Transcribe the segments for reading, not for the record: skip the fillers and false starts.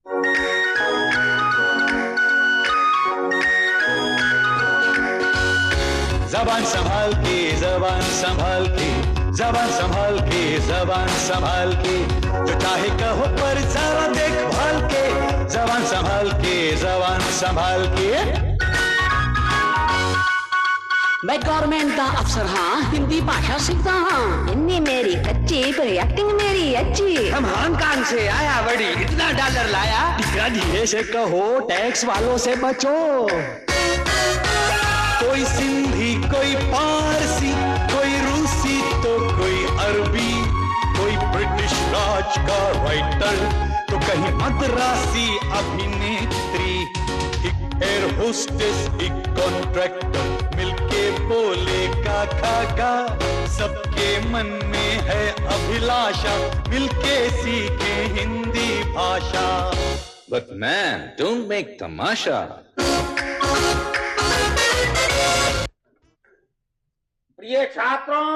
जबान संभाल के, जबान संभाल के, जबान संभाल के, जबान संभाल के, जो चाहे कहो पर जरा देखभाल के, जबान संभाल के, जबान संभाल के। मैं गवर्नमेंट का अफसर हाँ, हिंदी भाषा सीखता हाँ। हिंदी मेरी कच्ची पर एक्टिंग मेरी अच्छी। हम हांगकांग से आया बड़ी, इतना डॉलर लाया। धीरे धीरे से कहो, टैक्स वालों से बचो। कोई सिंधी, कोई पारसी, कोई रूसी तो कोई अरबी, कोई ब्रिटिश राज का राइटर तो कहीं मद्रासी अभिनेत्री, एक एयर होस्टेस, एक कॉन्ट्रैक्टर, मिलके बोले का खाका, सबके मन में है अभिलाषा, मिलके सीखे हिंदी भाषा। But man, don't make तमाशा। प्रिय छात्रों,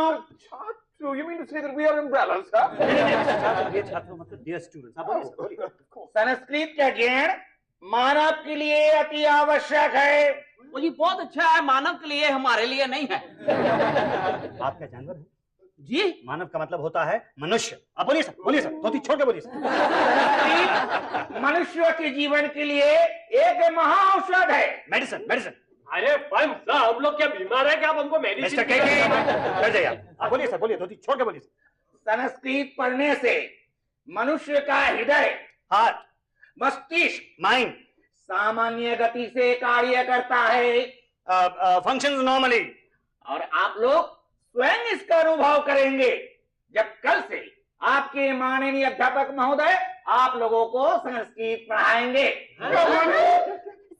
you mean to say that we are umbrellas, huh? प्रिय छात्रों मतलब dear students, आप बोलिए। संस्कृत का ज्ञान मानव के लिए अति आवश्यक है। वो जी बहुत अच्छा है, मानव के लिए, हमारे लिए नहीं है। आप क्या जानवर हैं? जी, मानव का मतलब होता है मनुष्य। आप बोलिए सर, बोलिए सर, धोती छोड़ के बोलिए सर। मनुष्य के जीवन के लिए एक महाऔषध है। Medicine, medicine. अरे पंच साहब, हम लोग क्या बीमार है कि आप हमको मेडिसिन? बैठ जाइए आप बोलिए सर, बोलिए, धोती छोड़ के बोलिए सर। संस्कृत पढ़ने से मनुष्य का हृदय, हार्ट, मस्तिष्क, माइंड सामान्य गति से कार्य करता है, फंक्शंस नॉर्मली। और आप लोग स्वयं इसका अनुभव करेंगे जब कल से आपके माननीय अध्यापक महोदय आप लोगों को संस्कृत पढ़ाएंगे।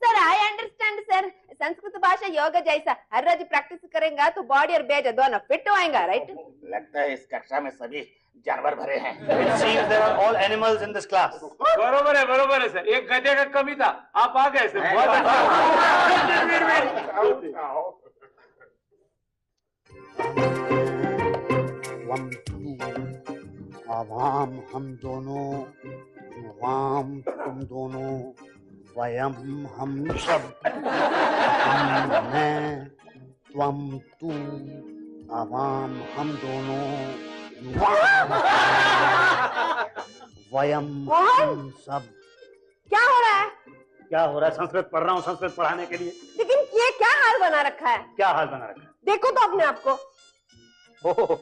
Sir I understand sir, Sanskrit भाषा योग जैसा हर रोज प्रैक्टिस करेंगे तो बॉडी और बेज दोनों फिट होएगा, राइट? लगता है इस कक्षा में सभी जानवर भरे हैं। It seems there are all animals in this class. बरोबर है सर, एक गधे का कमी था, आप आ गए सर। बहुत अच्छा। आवाम हम दोनों, युवाम तुम दोनों, वयम हम सब, हम मैं, त्वम तू, आवाम हम दोनों, वयम हम सब। क्या हो रहा है? क्या हो रहा है? संस्कृत पढ़ रहा हूँ, संस्कृत पढ़ाने के लिए। लेकिन ये क्या हाल बना रखा है? क्या हाल बना रखा है? देखो तो अपने आप को। ओह,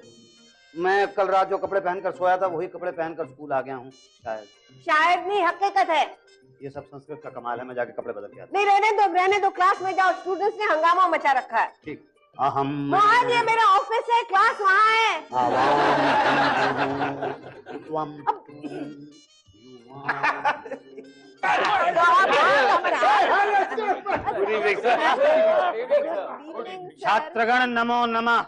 मैं कल रात जो कपड़े पहनकर सोया था वही कपड़े पहनकर स्कूल आ गया हूँ। शायद नहीं, हकीकत है। ये सब संस्कृत का कमाल है, मैं जाके कपड़े बदल के आता। नहीं, रहने दो, क्लास में जाओ, स्टूडेंट्स ने हंगामा मचा रखा है। ठीक। हम मोहन, ये मेरा ऑफिस है, क्लास वहाँ है। छात्रगण नमो नमः।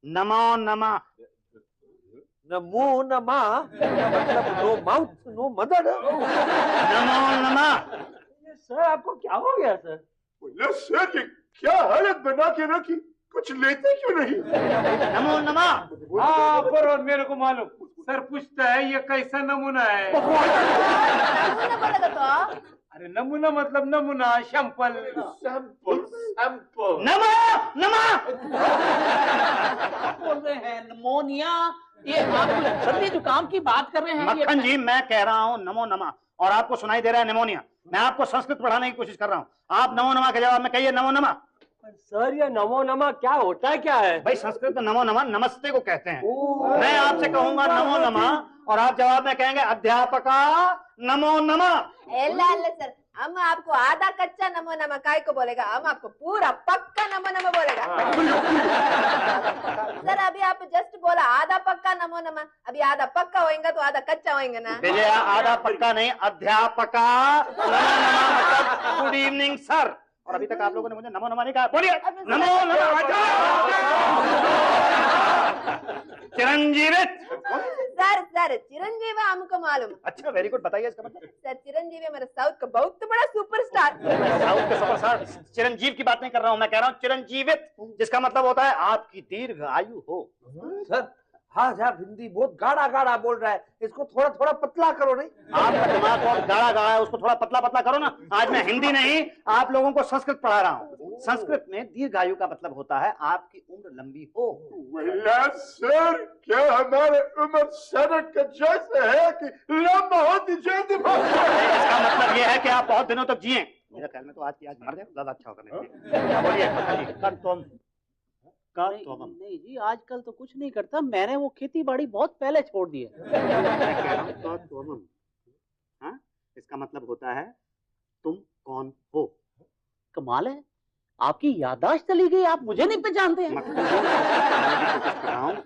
नमो नमः। नमो नमः मतलब नो माउथ नो मदर। नमो नमः। सर आपको क्या हो गया सर? सर क्या हालत बना के रखी, कुछ लेते क्यों नहीं? नमो नमः। हाँ पर मेरे को मालूम, सर पूछता है ये कैसा नमूना है? अरे नमूना मतलब नमूना, सैंपल। Sample sample. नमो नमः। बोल रहे हैं नमोनिया, ये आप कुछ सर्दी जुकाम की बात कर रहे हैं? मक्खन जी मैं कह रहा हूँ नमो नमः और आपको सुनाई दे रहा है निमोनिया। मैं आपको संस्कृत पढ़ाने की कोशिश कर रहा हूँ, आप नमो नमः के जवाब में कहिए नमो नमः। सर ये नमो नमः क्या होता है, क्या है? भाई संस्कृत में नमो नमः नमस्ते को कहते हैं। मैं आपसे कहूंगा नमो नमः और आप जवाब में कहेंगे अध्यापका नमो नमः। सर हम आपको आधा कच्चा नमो नमः काय को बोलेगा, हम आपको पूरा पक्का नमो नमः बोलेगा। सर अभी आप जस्ट बोला आधा पक्का नमो नमः, अभी आधा पक्का होएगा तो आधा कच्चा होएगा ना। विजया आधा पक्का नहीं, अध्यापका नमो नमः मतलब गुड इवनिंग सर। और अभी तक आप लोगों ने मुझे नमो नमः नहीं कहा, बोलिए नमो नमः। चिरंजीवित। सर चिरंजीवी हमको मालूम। अच्छा वेरी गुड, बताइए इसका मतलब। सर चिरंजीवी हमारे साउथ का बहुत बड़ा सुपरस्टार। साउथ के सुपरस्टार चिरंजीव की बात नहीं कर रहा हूँ, मैं कह रहा हूँ चिरंजीवित, जिसका मतलब होता है आपकी दीर्घ आयु हो। सर हाँ साहब, हिंदी बहुत गाढ़ा गाढ़ा बोल रहा है, इसको थोड़ा थोड़ा पतला करो। नहीं, आपका दिमाग बहुत गाढ़ा गाढ़ा है, उसको थोड़ा पतला पतला करो ना। आज मैं हिंदी नहीं, आप लोगों को संस्कृत पढ़ा रहा हूँ। संस्कृत में दीर्घायु का मतलब होता है आपकी उम्र लंबी हो। सर, क्या हमारे उम्र सड़क का जैसे है कि लंबा होती जल्दी? इसका मतलब यह है कि आप बहुत दिनों तक जिए। मेरा ख्याल में तो आज की आज मार दे, ज्यादा अच्छा होगा। बोलिए, नहीं जी, आजकल तो कुछ नहीं करता, मैंने वो खेती बाड़ी बहुत पहले छोड़ दी है। हाँ? इसका मतलब होता है तुम कौन हो। कमाल है, आपकी याददाश्त चली गई, आप मुझे नहीं पहचानते हैं।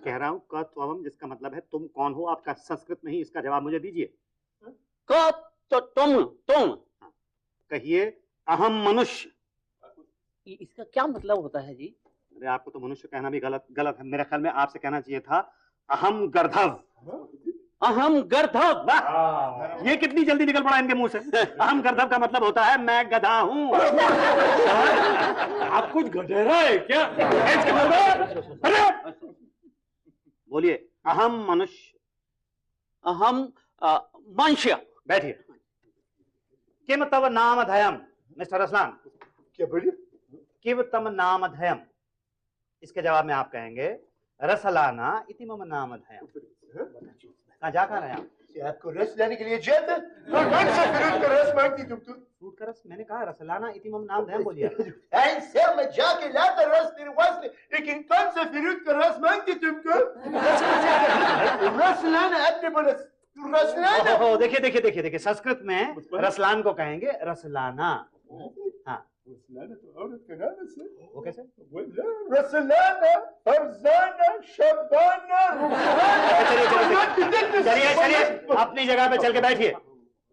कह रहा हूँ कत्वम, जिसका मतलब है तुम कौन हो। आपका संस्कृत नहीं, इसका जवाब मुझे दीजिए। तो तुम कहिए अहम मनुष्य। इसका क्या मतलब होता है जी? अरे आपको तो मनुष्य कहना भी गलत है। मेरे ख्याल में आपसे कहना चाहिए था अहम गर्धव। अहम गर्धव, ये कितनी जल्दी निकल पड़ा इनके मुंह से। अहम गर्धव का मतलब होता है मैं गधा हूँ। आप कुछ गधेरा है क्या? बोलिए अहम मनुष्य। अहम मनुष्य। बैठिए। किम तव नामधेयम मिस्टर रसलान। क्या बोलिए? किम तम नामधेयम, इसके जवाब में आप कहेंगे रसलाना इति मम नामधेयम। कहाँ जा रहे हैं आप? आपको रस लाने के लिए जाता? कौन सा फ्रूट का रस मांगती तुम? फ्रूट का रस? मैंने कहा रसलाना इति मम नामधेयम बोलिए। ऐसे मैं जाके लाता रस तेरे वास्ते, लेकिन कौन सा फ्रूट का रस मांगती तुमको? रस लाना आपने बोला, रस लाना। देखिए संस्कृत में रसलान को कहेंगे रसलाना। हाँ, रसलाना तो औरत का नाम है। वो कैसे? रसलाना, फरजाना, शबाना। चलिए अपनी जगह पे चल के बैठिए।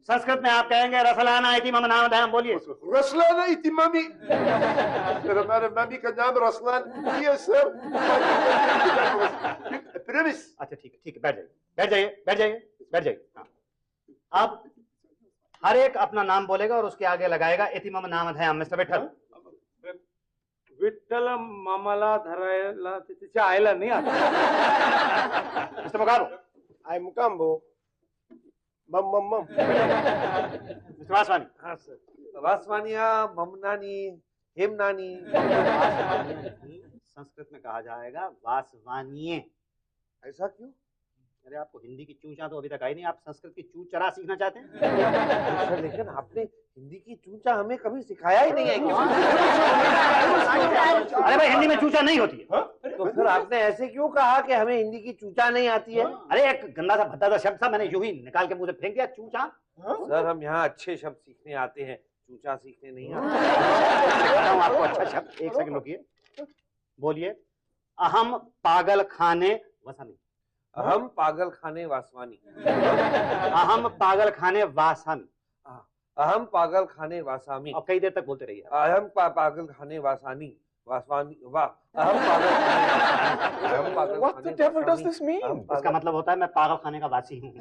संस्कृत में आप कहेंगे रसलाना इति मम नामधेयम बोलिए। रसलाना इति मम्मी। हमारे मम्मी का नाम रसलान है सर। प्रॉमिस। अच्छा ठीक है, बैठ जाइए। हाँ। अब हर एक अपना नाम बोलेगा और उसके आगे लगाएगा इति मम नामधेयम। मिस्टर विठल। विठ्ठल मामाला धरायला तिच्या आईला नाही आता। मिस्टर मुकाबो। आई मुकाम्बो। मम। मिस्टर वासवानी। हाँ सर। वासवानिया, ममनानी, हेमनानी। संस्कृत में कहा जाएगा वासवानिये। ऐसा क्यों? अरे आपको हिंदी की चूचा तो अभी तक आई नहीं, आप संस्कृत की चूचरा सीखना चाहते हैं? लेकिन आपने हिंदी की चूचा हमें कभी सिखाया ही नहीं है। अरे भाई हिंदी में चूचा नहीं होती है। तो फिर आपने ऐसे क्यों कहा कि हमें हिंदी की चूचा नहीं आती है? अरे एक गंदा सा भद्दा सा शब्द था, मैंने यूं ही निकाल के मुंह से फेंक दिया, चूचा। सर हम यहाँ अच्छे शब्द सीखने आते हैं, चूचा सीखने नहीं आता। आपको अच्छा शब्द। एक सेकंड रुकिए, बोलिए अहम पागल खाने वसामी। हम पागल खाने वासवानी। अहम पागल खाने वासामी। अहम पागल खाने वासामी। और कई देर तक बोलते रहिए। अहम पागल खाने वासानी वासवानी। वाह, अहम पागल खाने। अहम पागल। What the devil does this mean? इसका मतलब होता है मैं पागल खाने का वासी हूँ।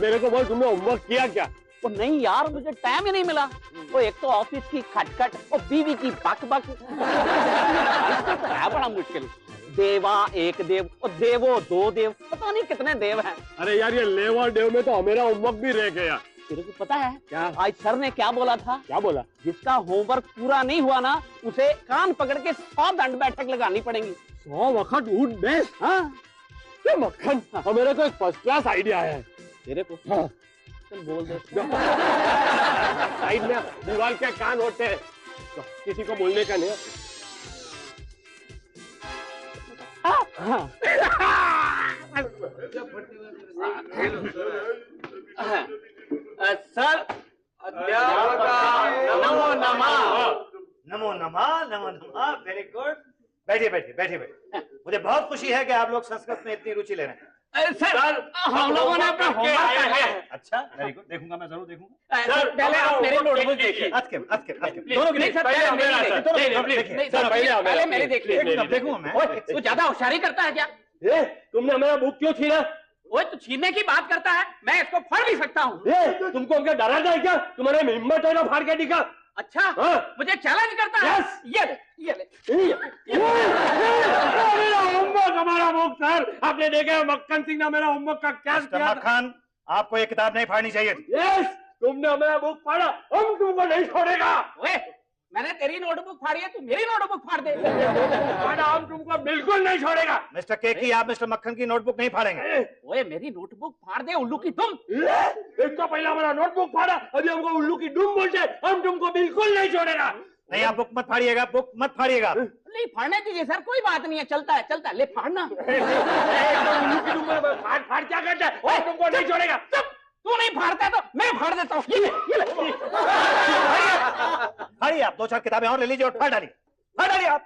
मेरे को बोल, तुमने होमवर्क किया क्या? वो नहीं यार, मुझे टाइम ही नहीं मिला। वो एक तो ऑफिस की खटखट और बीवी की बक इसको तो है बड़ा मुश्किल। देवा एक देव और देवो दो देव, पता नहीं कितने देव हैं। अरे यार ये लेवा देव में तो हमारा होमवर्क भी रह गया। तेरे को पता है क्या? आज सर ने क्या बोला था? क्या बोला? जिसका होमवर्क पूरा नहीं हुआ ना, उसे कान पकड़ के 100 दंड बैठक लगानी पड़ेगी। 100 वक्त उठ बेस। हाँ मक्खन, मेरे को एक फर्स्ट क्लास आइडिया है। तेरे को? हाँ। चल बोल दे। साइड में दीवार के कान होते हैं, तो किसी को बोलने का नहीं। सर नमो नमः। Very good. बैठिए। मुझे बहुत खुशी है कि आप लोग संस्कृत में इतनी रुचि ले रहे हैं। सर हम लोगों ने अपना होमवर्क किया है। अच्छा वेरी गुड, देखूंगा, मैं जरूर देखूंगा। सर पहले आप मेरी नोटबुक देखिए। दोनों नहीं सर, पहले मेरी देख लीजिए। देखूंगा मैं। तू ज्यादा होशियारी करता है क्या? तुमने हमारा बुक क्यों छीना? ओए तू छीनने की बात करता है, मैं इसको फाड़ भी सकता हूँ। तुमको हमको डराता है क्या? तुम्हारे हिम्मत है ना फाड़ के दिखा। अच्छा मुझे चैलेंज करता है? ये ले। मेरा होमवर्क, हमारा होमवर्क सर। आपने देखा मक्खन सिंह ने मेरा होमवर्क का क्या किया? मक्खन, आपको ये किताब नहीं फाड़नी चाहिए थी। यस, तुमने मेरा बुक फाड़ा, हम तुमको नहीं छोड़ेगा। ओए मैंने तेरी नोटबुक फाड़ी है, तू मेरी नोटबुक फाड़ दे। फाड़ा, हम तुमको बिल्कुल नहीं छोड़ेगा। मिस्टर केकी, आप मिस्टर मक्खन की नोटबुक नहीं फाड़ेंगे। ओए मेरी नोटबुक फाड़ दे उल्लू की तुम। एक तो पहला हमारा नोटबुक फाड़ा, अभी हमको उल्लू की दुम बोलते, हम तुमको बिल्कुल नहीं छोड़ेगा। नहीं, आप बुक मत फाड़िएगा, बुक मत फाड़िएगा। नहीं फाड़ने दीजिए सर, कोई बात नहीं है, चलता है चलता है, ले फाड़ना। उल्लू की दुम फाड़ फाड़ क्या करता है? हम तुमको नहीं छोड़ेगा। तू नहीं फाड़ता तो मैं फाड़ देता हूँ। ये ले। फाड़िए आप, 2-4 किताबें और ले लीजिए और फाड़ डालिए आप।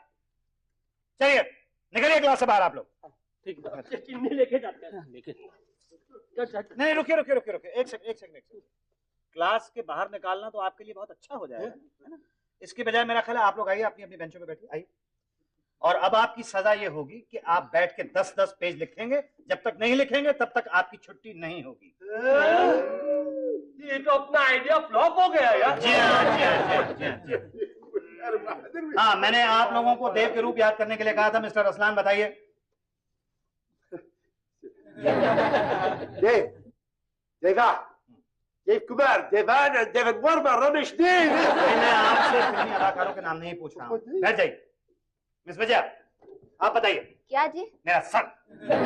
चलिए निकलिए क्लास से बाहर आप लोग। ठीक है, चिन्नी लेके जाते हैं। नहीं रुकिए, एक सेकंड। क्लास के बाहर निकालना तो आपके लिए बहुत अच्छा हो जाएगा, है ना? इसकी बजाय मेरा ख्याल है आप लोग आइए, अपनी अपनी बेंचों पे बैठिए, आइए। और अब आपकी सजा ये होगी कि आप बैठ के 10-10 पेज लिखेंगे। जब तक नहीं लिखेंगे तब तक आपकी छुट्टी नहीं होगी। ये तो अपना आइडिया फ्लॉप हो गया यार। जी हाँ, मैंने आप लोगों को देव के रूप याद करने के लिए कहा था। मिस्टर रसलान बताइए। देवा, देव कुमार, देवान, देवन वर्मा, रमेश देव। मैं आपसे फिल्मी अदाकारों के नाम नहीं पूछ रहा हूँ। बैठ जाइए। मिस विजया, आप बताइए। क्या जी? मेरा सर।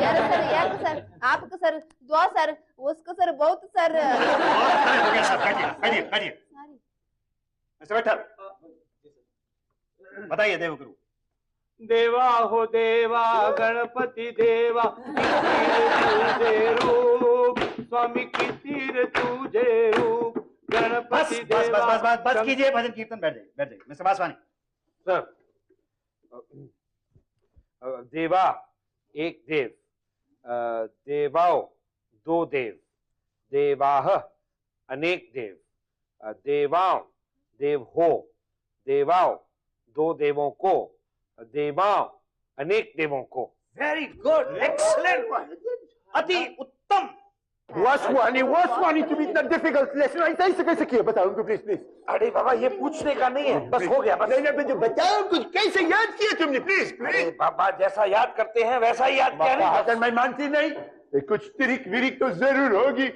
यार सर, यार सर, आपका सर, दो सर, उसका सर, बहुत सर। हो गया सर, बैठिए। मिस्टर बैठर, बताइए देवगुरु। देवा हो देवा, गणपति देवा, तुझे रूप, स्वामी की तीर तुझे रूप, गणपति देवा। बस कीजिए भजन कीर्तन। बैठ जाइए। मिस्टर वासवानी। सर, देवा एक देव, देवाओ दो देव, देवाह अनेक देव, देवाओं देव हो, देवाओ दो देवों को, देवाओं अनेक देवों को। वेरी गुड, एक्सीलेंट, अति उत्तम। वासवानी तुम इतना डिफिकल्ट लेसन ऐसे कैसे किया? बताओ उनको प्लीज। अरे बाबा, ये पूछने का नहीं है, बस हो गया। नहीं, बताओ कुछ, कैसे याद किया तुमने? प्लीज। बाबा जैसा याद करते हैं वैसा ही याद किया। नहीं मैं मानती नहीं, कुछ तिरिक विरिक तो जरूर होगी।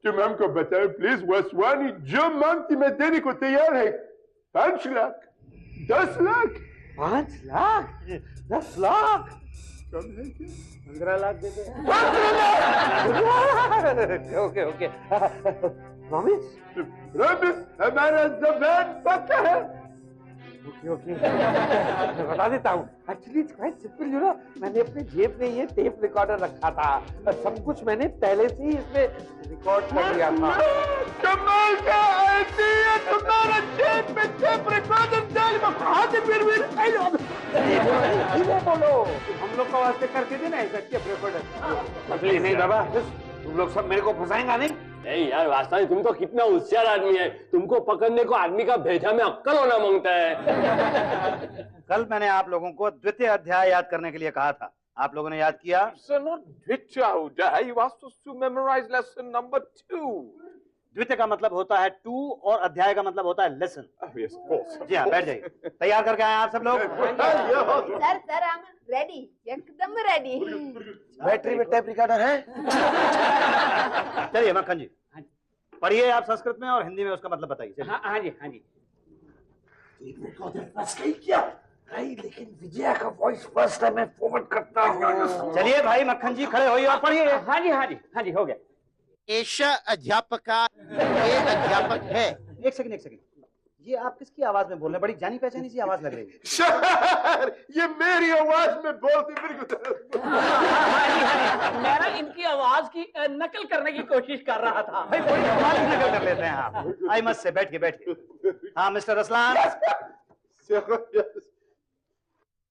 तुम हमको बताओ प्लीज वासवानी, जो मांगती मैं देने को तैयार है। 5 लाख, 10 लाख, 5 लाख, 10 लाख, कम है क्या? 15 लाख दे दे। ओके प्रॉमिस, हमारा जबान पक्का है। ओके मैं बता देता हूँ। Actually it's quite simple, you know. मैंने अपने जेब में ये टेप रिकॉर्डर रखा था, सब कुछ मैंने पहले से ही इसमें रिकॉर्ड कर लिया था। कमाल का आइडिया, तुम्हारा जेब में टेप रिकॉर्डर डाल में हाथ फिर बोलो, हम लोग का वास्ते करके देना ऐसा टेप रिकॉर्डर। नहीं बाबा, तुम लोग सब मेरे को फंसाएंगा नहीं? नहीं यार वास्तव तुम तो कितना होशियार आदमी है, तुमको पकड़ने को आदमी का भेजा में अक्कल होना मांगता है। कल मैंने आप लोगों को द्वितीय अध्याय याद करने के लिए कहा था, आप लोगों ने याद किया? Sir, not द्वितीय अध्याय, you asked us to memorize lesson number 2. द्वितीय का मतलब होता है 2 और अध्याय का मतलब होता है लेसन। जी हाँ, बैठ जाइए। तैयार करके आए आप सब लोग? सर हम रेडी, एकदम रेडी। बैटरी में टेप रिकॉर्डर है? चलिए मक्खन जी, पढ़िए आप संस्कृत में और हिंदी में उसका मतलब बताइए। हाँ जी। लेकिन विजया का वॉइस फर्स्ट है, मैं फॉरवर्ड करता हूँ। चलिए भाई मक्खन जी, खड़े होइए और पढ़िए। हाँ जी हो गया। एषा अध्यापका, ये अध्यापक है। एक सेकंड, ये आप किसकी आवाज में बोल रहे हैं? बड़ी जानी पहचानी सी आवाज लग रही है। सर, ये मेरी आवाज में बोलती बिल्कुल। मैं ना इनकी आवाज की नकल करने की कोशिश कर रहा था। भाई बड़ी कमाल की नकल कर लेते हैं आप। आई मत से बैठिए। हाँ मिस्टर रसलान।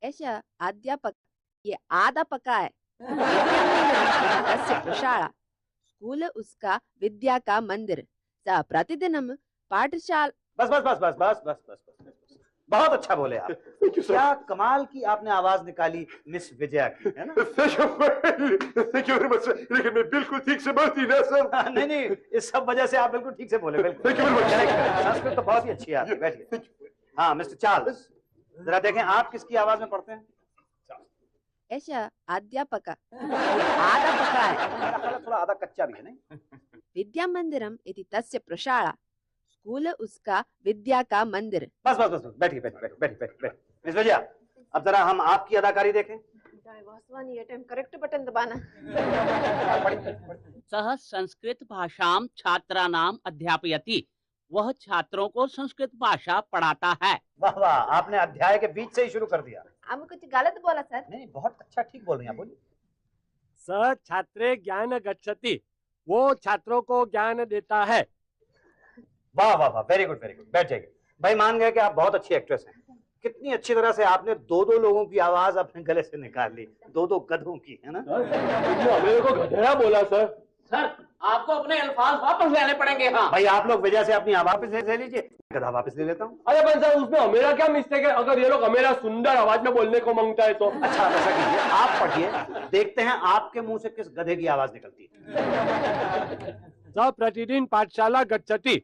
ऐसा अध्यापक, ये आधा पका है। प्रशाला स्कूल उसका विद्या का मंदिर, सा प्रतिदिनम पाठशाला। बस बहुत अच्छा बोले आप। क्या कमाल की आपने आवाज निकाली मिस विजया की, है ना? लेकिन मैं बिल्कुल ठीक से बोलती ना सर। नहीं नहीं, इस सब वजह से आप बिल्कुल ठीक से बोले। बिल्कुल संस्कृत तो बहुत ही अच्छी है आपकी। बैठिए। हाँ मिस्टर चार्ल्स, जरा देखें आप किसकी आवाज में पढ़ते हैं? ऐसा अध्यापक आधा पका है। थोड़ा आधा कच्चा भी है नहीं? विद्या मंदिरम इति तस्य प्रशाला, स्कूल उसका विद्या का मंदिर। बस बस बस, बैठिए बैठिए बैठिए बैठिए। मिस विजया, अब जरा हम आपकी अदाकारी देखें। वासवानी ये टाइम करेक्ट बटन दबाना। सह संस्कृत भाषाम छात्रानाम अध्यापयति, वह छात्रों को संस्कृत भाषा पढ़ाता है। वाह वाह, आपने अध्याय के बीच से ही शुरू कर दिया। हम कुछ गलत बोला सर? नहीं, बहुत अच्छा, ठीक बोल रही हैं, बोलिए। स छात्रे ज्ञान गच्छति, वो छात्रों को ज्ञान देता है। वाह वाह वाह, वेरी गुड वेरी गुड। बैठ जाइए भाई, मान गए कि आप बहुत अच्छी एक्ट्रेस हैं। कितनी अच्छी तरह से आपने दो दो लोगों की आवाज अपने गले से निकाल ली, दो दो गधों की, है ना? तुमने मेरे को गधेड़ा बोला सर। सर आपको अपने अल्फाज वापस लेने पड़ेंगे। हाँ भाई आप लोग वजह से अपनी आवाज वापस ले लीजिए, गधा वापस ले लेता हूँ। अरे पर सर उसमें मेरा क्या मिस्टेक है? अगर ये लोग मेरा सुंदर आवाज में बोलने को मांगता है तो। अच्छा ऐसा कीजिए, आप पढ़िए, देखते हैं आपके मुंह से किस गधे की आवाज निकलती है। स प्रतिदिन पाठशाला गच्छति,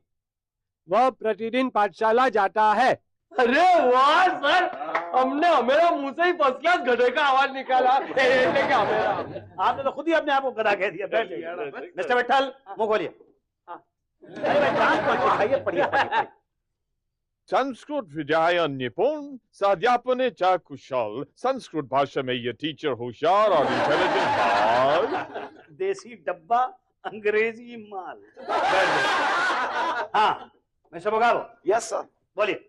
वह प्रतिदिन पाठशाला जाता है। अरे वाह सर, हमने मेरा मुंह से ही फर्स्ट क्लास गधे का आवाज निकाला। आपने तो खुद ही अपने आप को गधा कह दिया। बैठ जाइए मिस्टर विट्ठल, मुंह खोलिए। अरे भाई कान खोलिए, खाइए, पढ़िए। संस्कृत विद्या निपुण, साध्यापने चा कुशल, संस्कृत भाषा में ये टीचर होशियार और इंटेलिजेंट बाल। देसी डब्बा, अंग्रेजी माल। हाँ मिस्टर बोगाबो। Yes sir. बोलिए।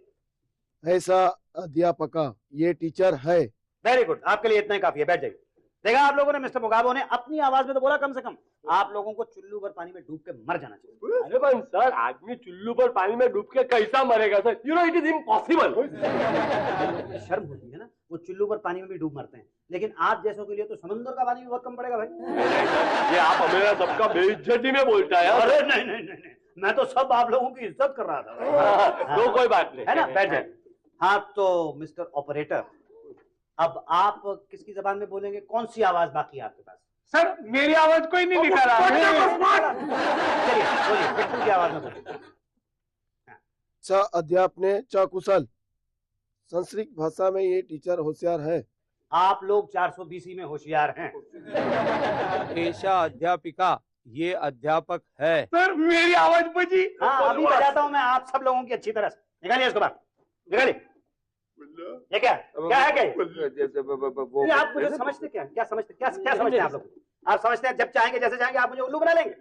ऐसा अध्यापक ये टीचर है। वेरी गुड, आपके लिए इतना ही काफी है। बैठ जाइए। देखा आप लोगों ने, मिस्टर मुगाबो ने अपनी आवाज में तो बोला कम से कम। आप लोगों को चुल्लू भर पानी में डूब के मर जाना चाहिए। अरे पर सर, आदमी चुल्लू पर पानी में डूब के कैसा मरेगा sir? You know it is impossible. शर्म होती है ना, वो चुल्लू पर पानी में भी डूब मरते हैं, लेकिन आप जैसों के लिए तो समुद्र का पानी भी बहुत कम पड़ेगा भाई। ये आप मेरा सबका बेइज्जती में बोलता है। अरे नहीं नहीं नहीं, मैं तो सब आप लोगों की इज्जत कर रहा था। तो कोई बात नहीं, है ना? बैठ जाए। हाँ तो मिस्टर ऑपरेटर, अब आप किसकी जबान में बोलेंगे? कौन सी आवाज बाकी है आपके पास? सर मेरी आवाज कोई नहीं निकाला। चलिए बोलिए, विट्ठल की आवाज में बोलिए। स अध्यापने च कुशल, संस्कृत भाषा में ये टीचर होशियार है। आप लोग 420 में होशियार हैं। ऐसा अध्यापिका ये अध्यापक है। सर मेरी आवाज बजी। हाँ अभी बजाता हूँ मैं आप सब लोगों की अच्छी तरह से। निकालिए इसको बाहर, निकालिए। ये क्या क्या है? क्या आप मुझे समझते क्या समझते हैं आप लोग? आप समझते हैं जब चाहेंगे जैसे चाहेंगे आप मुझे उल्लू बना लेंगे?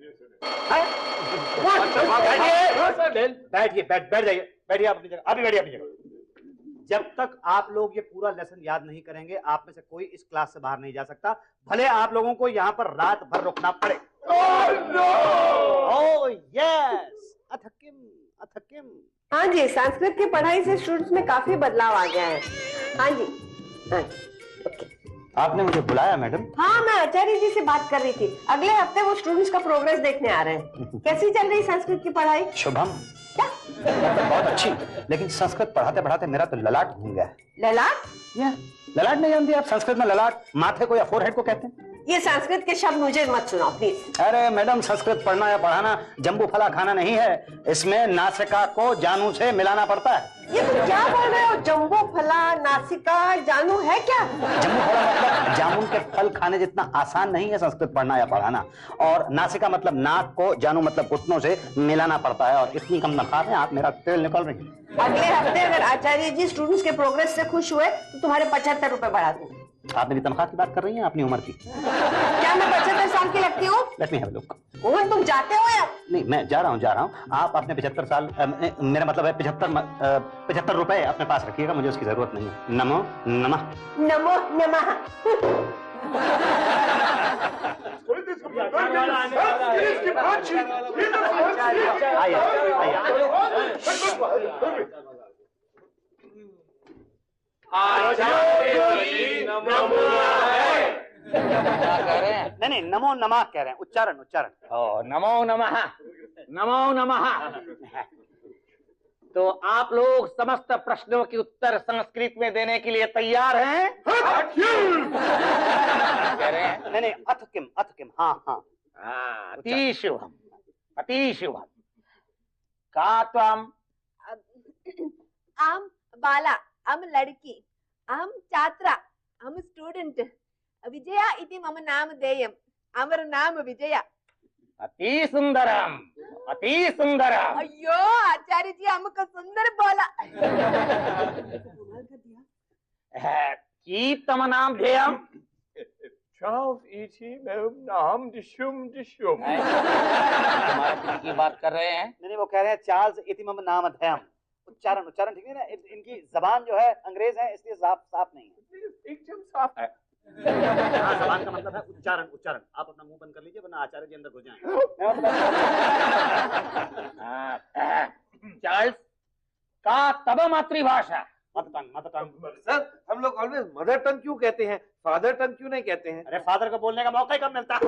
बैठिए, बैठ जाइए, बैठिए आप अपनी जगह, अभी बैठिए अपनी जगह। जब तक आप लोग ये पूरा लेसन याद नहीं करेंगे, आप में से कोई इस क्लास से बाहर नहीं जा सकता, भले आप लोगों को यहाँ पर रात भर रुकना पड़े। ओह यस, अथकिम अथकिम। हाँ जी, संस्कृत की पढ़ाई से स्टूडेंट्स में काफी बदलाव आ गया है। हाँ जी, हाँ। आपने मुझे बुलाया मैडम? हाँ, मैं आचार्य जी से बात कर रही थी। अगले हफ्ते वो स्टूडेंट्स का प्रोग्रेस देखने आ रहे हैं। कैसी चल रही संस्कृत की पढ़ाई? शुभम, बहुत अच्छी, लेकिन संस्कृत पढ़ाते पढ़ाते मेरा तो ललाट घूम गया है। ललाट? ललाट नहीं जानती आप? संस्कृत में ललाट माथे को या फोरहेड को कहते हैं। ये संस्कृत के शब्द मुझे मत सुनाओ प्लीज। अरे मैडम, संस्कृत पढ़ना या पढ़ाना जम्बू फला खाना नहीं है। इसमें नासिका को जानू से मिलाना पड़ता है। ये तुम क्या बोल रहे हो? जम्बू फला, नासिका, जानू है क्या? जम्बू फला मतलब जामुन के फल खाने जितना आसान नहीं है संस्कृत पढ़ना या पढ़ाना। और नासिका मतलब नाक को, जानू मतलब घुटनों से मिलाना पड़ता है। और इतनी कम तनख्वाह में आप मेरा तेल निकल रही है। अगले हफ्ते अगर आचार्य जी स्टूडेंट्स के प्रोग्रेस से खुश हुए तो तुम्हारे 75 रुपए बढ़ा दूंगी। आप मेरी तनख्वाह की बात कर रही हैं, अपनी उम्र की? क्या मैं 75 साल की लगती हूँ? Let me have a look. Oven, तुम जाते हो या? नहीं, मैं जा रहा हूँ। आप अपने 75 साल, मेरा मतलब है 75 रुपए अपने पास रखिएगा, मुझे उसकी जरूरत नहीं है। नमो नमः। नमो नमः। नहीं, नमो नमः कह रहे हैं, उच्चारण। नमो नमः, नमो नमः। तो आप लोग समस्त प्रश्नों के उत्तर संस्कृत में देने के लिए तैयार हैं? कह रहे हैं? नहीं अथ किम हाँ हाँ अति शुभम अति शुभम। का त्वम? आम बाला, आम लड़की, आम छात्रा, आम स्टूडेंट, विजया इति मम नाम देयम, अमर नाम विजया। अति सुंदरम अति सुंदरम। अयो आचार्य जी हमको सुंदर बोला। की तम नाम ध्येयम? चार्ल्स इति मेरा नाम दिशुम दिशुम। तुम्हारे की बात कर रहे हैं? नहीं वो कह रहे हैं चार्ल्स इति मम नाम धयम। उच्चारण ठीक है ना, इनकी जबान जो है अंग्रेज है इसलिए साफ नहीं है। एकदम साफ है। जबान का मतलब है उच्चारण। आप अपना मुंह बंद कर लीजिए वरना आचार्य जी अंदर घुस जाएंगे। चार्ल्स का तब मातृभाषा? Mother tongue. सर हम लोग ऑलवेज मदर टंग क्यों कहते हैं, फादर टंग क्यों नहीं कहते हैं? अरे फादर को बोलने का मौका ही कब मिलता है।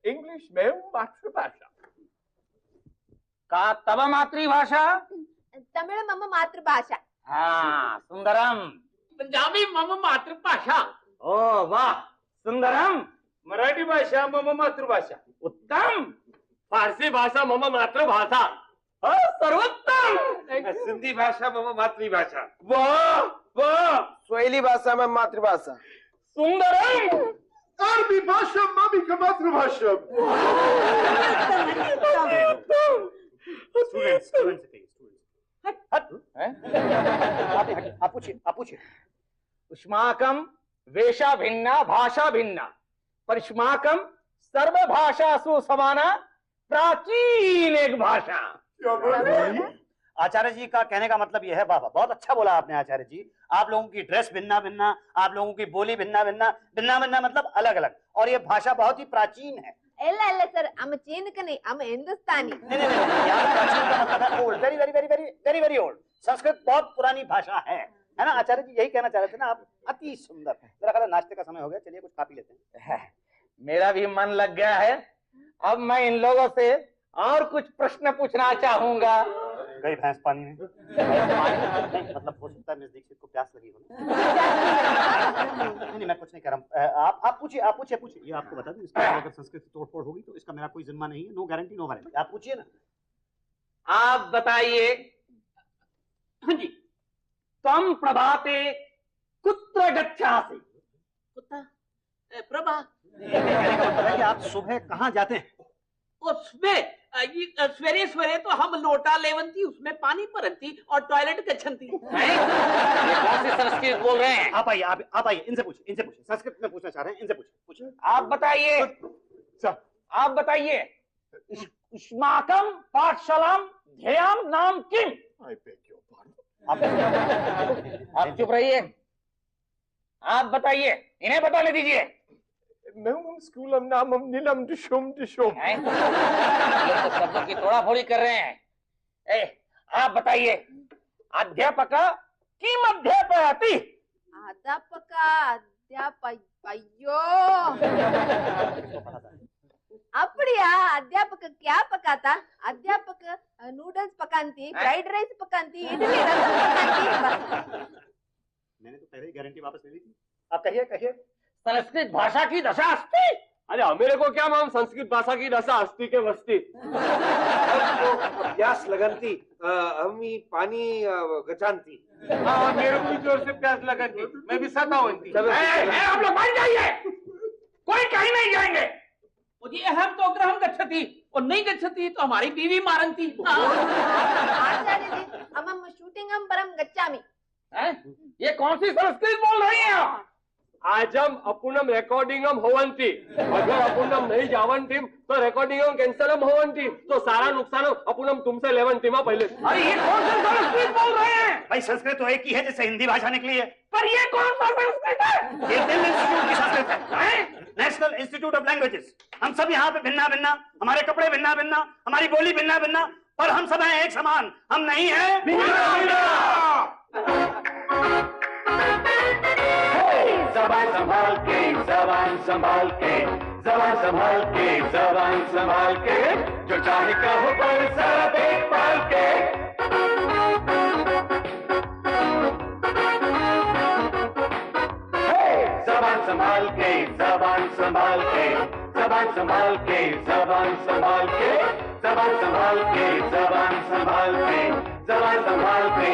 इंग्लिश में मातृभाषा। का तब मातृभाषा? तमिल मम मातृभाषा। हाँ सुंदरम। पंजाबी मम मातृभाषा। ओ वाह सुंदरम। मराठी भाषा मम मातृभाषा। उत्तम। फारसी भाषा मम मातृभाषा। सर्वोत्तम। सिंधी भाषा मम मातृभाषा। वाह वाह स्वेली भाषा में मातृभाषा। सुंदरम। अरबी भाषा मम्मी का मातृभाषा। आप पूछिए। उष्माकम वेशा भिन्ना भाषा भिन्ना परिष्माकम सर्वभाषासु समाना प्राचीन एक भाषा। आचार्य जी का कहने का मतलब यह है, वाह बहुत अच्छा बोला आपने आचार्य जी। आप लोगों की ड्रेस भिन्ना भिन्ना, आप लोगों की बोली भिन्ना भिन्ना मतलब अलग अलग, और ये भाषा बहुत ही प्राचीन है। ಇಲ್ಲ सर, हम चीन का नहीं, हम हिंदुस्तानी। नहीं, यहाँ प्राचीन का मतलब है ओल्ड, वेरी ओल्ड। संस्कृत बहुत पुरानी भाषा है ना आचार्य जी? यही कहना चाह रहे थे ना आप? अति सुंदर। मेरा ख्याल नाश्ते का समय हो गया, चलिए कुछ खा पी लेते हैं। मेरा भी मन लग गया है। अब मैं इन लोगों से और कुछ प्रश्न पूछना चाहूंगा। गई भैंस पानी में? नहीं मतलब हो सकता है मिस दीक्षित को प्यास लगी हो। नहीं मैं कुछ नहीं कर रहा। आप पूछिए। ये आपको बता दूं, इसका अगर संस्कृत तोड़फोड़ होगी तो इसका मेरा कोई जिम्मा नहीं है। No guarantee no warranty. आप पूछिए ना। आप बताइए। हाँ जी। तम प्रभाते कुत्र गच्छासि? कुत्ता प्रभा। कहने का मतलब है कि आप सुबह कहाँ जाते हैं? और सवेरे सवेरे तो हम लोटा लेवंती, उसमें पानी भरती और टॉयलेट गच्छन्ती। ये कौन सी संस्कृत बोल रहे हैं? आप आइए इनसे पूछिए। संस्कृत में पूछना चाह रहे हैं, इनसे पूछिए। आप बताइए। उष्माकम पाठशालाम ध्येयम नाम किम? आप चुप रहिए। आप बताइए, इन्हें बताने दीजिए। स्कूल नाम नीलम दिशुम दिशुम। ये तो शब्दों की तोड़ाफोड़ी कर रहे हैं। आप बताइए। अध्यापका किम अध्यापयति? अध्यापयो அப்படியா? अध्यापक क्या पकाता? अध्यापक नूडल्स पकाती, फ्राइड राइस पकाती, इडली रसम पकाती। मैंने तो पहले ही गारंटी वापस ले ली थी। आप कहिए। संस्कृत भाषा की दशा अस्ति? अरे मेरे को क्या मालूम संस्कृत भाषा की दशा अस्ति के वस्ती। प्यास लगनती, हमी पानी गचानती। हाँ मेरे को भी जोर से प्यास लगनती, मैं भी सता होती। आप लोग बैठ जाइए, कोई कहीं नहीं जाएंगे। मुझे हम तो ग्रहम गच्छति और नहीं गच्छति तो हमारी बीवी मारंती। आचार्य जी, हम शूटिंग हम परम गच्छामि। ये कौन सी संस्कृत बोल रही हैं आप? आजम अपुनम रिकॉर्डिंगम होवंती, अगर अपुनम नहीं जावंती तो रिकॉर्डिंगम कैंसलम होवंती, तो सारा नुकसान अपुनम तुमसे लेवंती मां पहले। अरे ये कौन सा संस्कृत बोल रहे हैं? भाई संस्कृत तो एक ही है जिससे हिंदी भाषा निकली है। पर ये कौन सा संस्कृत है? ये दिल्ली इंस्टीट्यूट की संस्कृत है, नेशनल इंस्टीट्यूट ऑफ लैंग्वेजेस। हम सब यहाँ पे भिन्ना, हमारे कपड़े भिन्ना, हमारी बोली भिन्ना, पर हम सब हैं एक समान। हम नहीं है जबान संभाल के, जबान संभाल के, जबान संभाल के, जबान संभाल के, जो चाहे कहो पर सब एक संभाल के, जबान संभाल के, जबान संभाल के, जबान संभाल के, जबान संभाल के, जबान संभाल के, जबान संभाल के,